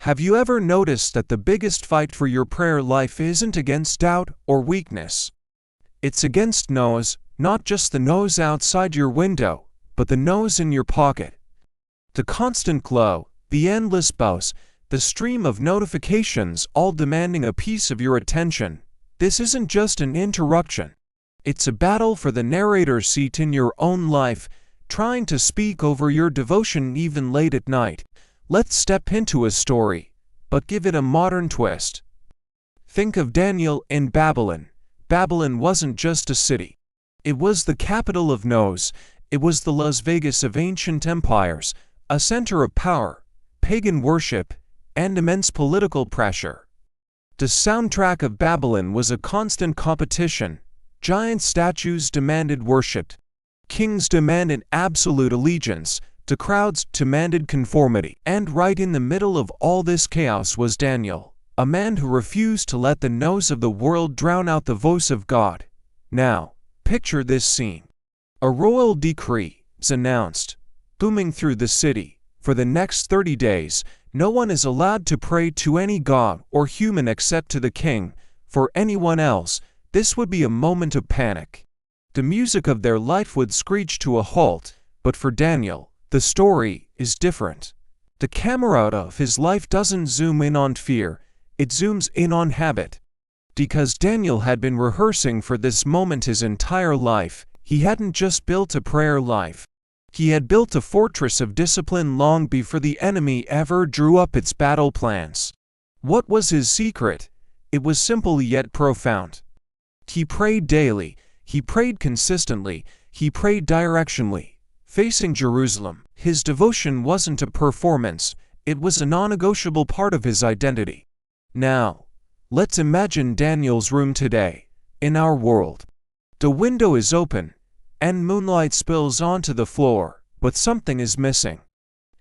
Have you ever noticed that the biggest fight for your prayer life isn't against doubt or weakness? It's against no's, not just the no's outside your window, but the no's in your pocket. The constant glow, the endless buzz, the stream of notifications all demanding a piece of your attention. This isn't just an interruption. It's a battle for the narrator's seat in your own life, trying to speak over your devotion even late at night. Let's step into a story, but give it a modern twist. Think of Daniel in Babylon. Babylon wasn't just a city. It was the capital of no's. It was the Las Vegas of ancient empires, a center of power, pagan worship, and immense political pressure. The soundtrack of Babylon was a constant competition. Giant statues demanded worship. Kings demanded absolute allegiance. The crowds demanded conformity. And right in the middle of all this chaos was Daniel, a man who refused to let the no's of the world drown out the voice of God. Now, picture this scene. A royal decree is announced, booming through the city. For the next 30 days, no one is allowed to pray to any god or human except to the king. For anyone else, this would be a moment of panic. The music of their life would screech to a halt, but for Daniel, the story is different. The camera of his life doesn't zoom in on fear, it zooms in on habit. Because Daniel had been rehearsing for this moment his entire life, he hadn't just built a prayer life. He had built a fortress of discipline long before the enemy ever drew up its battle plans. What was his secret? It was simple yet profound. He prayed daily, he prayed consistently, he prayed directionally. Facing Jerusalem, his devotion wasn't a performance, it was a non-negotiable part of his identity. Now, let's imagine Daniel's room today, in our world. The window is open, and moonlight spills onto the floor, but something is missing.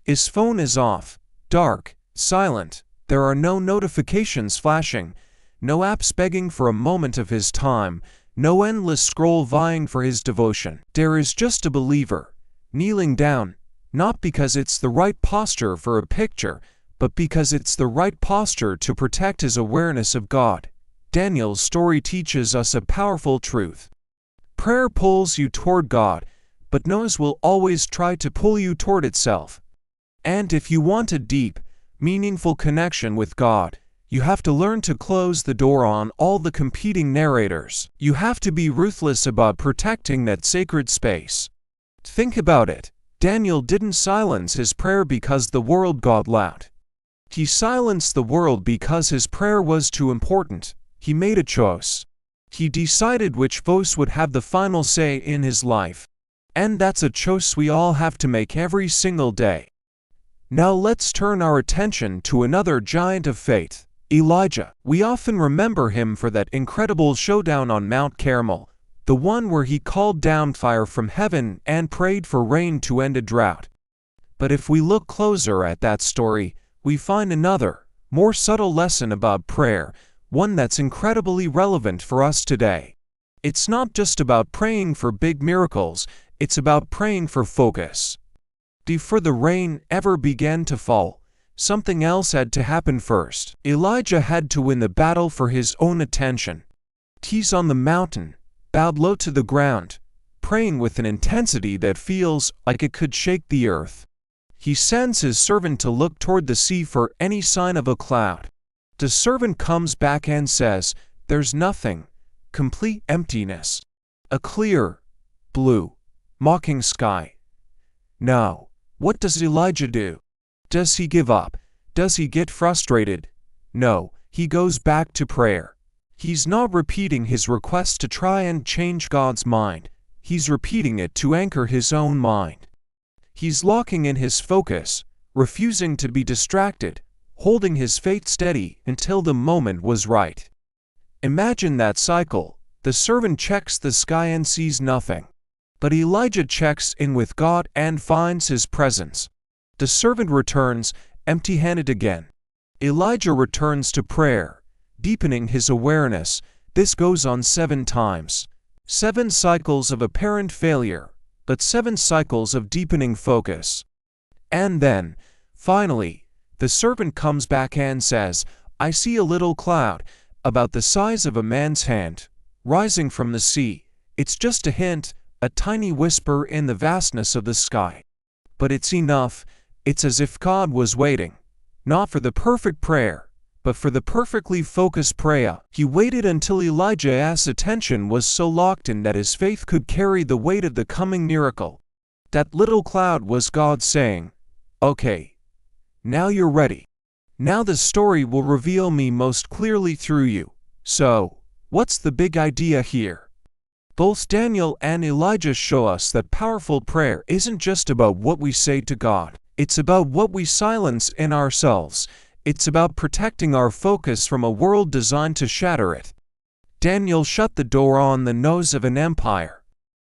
His phone is off, dark, silent, there are no notifications flashing, no apps begging for a moment of his time, no endless scroll vying for his devotion. There is just a believer, kneeling down, not because it's the right posture for a picture, but because it's the right posture to protect his awareness of God. Daniel's story teaches us a powerful truth. Prayer pulls you toward God, but no's will always try to pull you toward itself. And if you want a deep, meaningful connection with God, you have to learn to close the door on all the competing narrators. You have to be ruthless about protecting that sacred space. Think about it. Daniel didn't silence his prayer because the world got loud. He silenced the world because his prayer was too important. He made a choice. He decided which voice would have the final say in his life. And that's a choice we all have to make every single day. Now let's turn our attention to another giant of faith, Elijah. We often remember him for that incredible showdown on Mount Carmel, the one where he called down fire from heaven and prayed for rain to end a drought. But if we look closer at that story, we find another, more subtle lesson about prayer, one that's incredibly relevant for us today. It's not just about praying for big miracles, it's about praying for focus. Before the rain ever began to fall, something else had to happen first. Elijah had to win the battle for his own attention. He's on the mountain, bowed low to the ground, praying with an intensity that feels like it could shake the earth. He sends his servant to look toward the sea for any sign of a cloud. The servant comes back and says, "There's nothing." Complete emptiness. A clear, blue, mocking sky. Now, what does Elijah do? Does he give up? Does he get frustrated? No, he goes back to prayer. He's not repeating his request to try and change God's mind. He's repeating it to anchor his own mind. He's locking in his focus, refusing to be distracted, holding his faith steady until the moment was right. Imagine that cycle. The servant checks the sky and sees nothing. But Elijah checks in with God and finds his presence. The servant returns, empty-handed again. Elijah returns to prayer, deepening his awareness. This goes on 7 times. 7 cycles of apparent failure, but 7 cycles of deepening focus. And then, finally, The servant comes back and says, "I see a little cloud, about the size of a man's hand, rising from the sea. It's just a hint, a tiny whisper in the vastness of the sky. But it's enough." It's as if God was waiting, not for the perfect prayer, but for the perfectly focused prayer. He waited until Elijah's attention was so locked in that his faith could carry the weight of the coming miracle. That little cloud was God saying, "Okay, now you're ready. Now the story will reveal me most clearly through you." So, what's the big idea here? Both Daniel and Elijah show us that powerful prayer isn't just about what we say to God. It's about what we silence in ourselves. It's about protecting our focus from a world designed to shatter it. Daniel shut the door on the nose of an empire.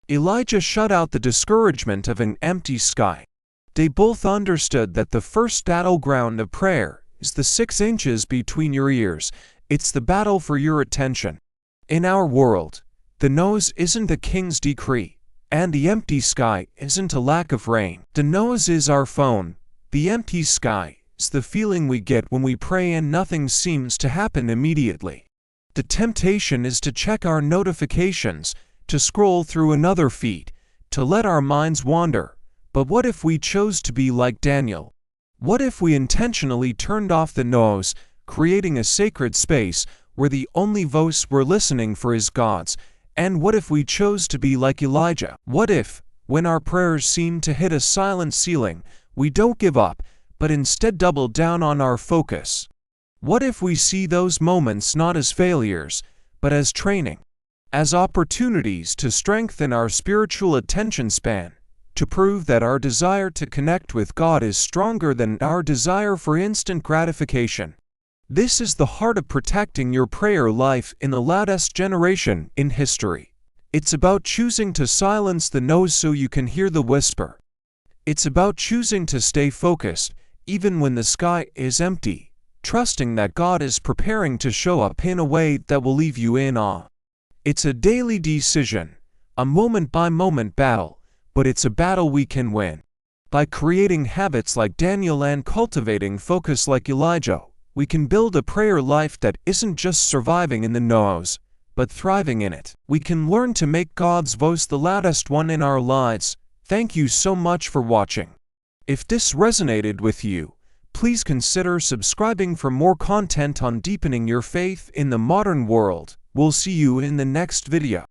Elijah shut out the discouragement of an empty sky. They both understood that the first battleground of prayer is the 6 inches between your ears. It's the battle for your attention. In our world, the nose isn't the king's decree, and the empty sky isn't a lack of rain. The nose is our phone. The empty sky is the feeling we get when we pray and nothing seems to happen immediately. The temptation is to check our notifications, to scroll through another feed, to let our minds wander. But what if we chose to be like Daniel? What if we intentionally turned off the nose, creating a sacred space where the only voice we're listening for is God's? And what if we chose to be like Elijah? What if, when our prayers seem to hit a silent ceiling, we don't give up, but instead double down on our focus? What if we see those moments not as failures, but as training, as opportunities to strengthen our spiritual attention span, to prove that our desire to connect with God is stronger than our desire for instant gratification? This is the heart of protecting your prayer life in the loudest generation in history. It's about choosing to silence the noise so you can hear the whisper. It's about choosing to stay focused, even when the sky is empty, trusting that God is preparing to show up in a way that will leave you in awe. It's a daily decision, a moment-by-moment battle, but it's a battle we can win. By creating habits like Daniel and cultivating focus like Elijah, we can build a prayer life that isn't just surviving in the nose, but thriving in it. We can learn to make God's voice the loudest one in our lives. Thank you so much for watching. If this resonated with you, please consider subscribing for more content on deepening your faith in the modern world. We'll see you in the next video.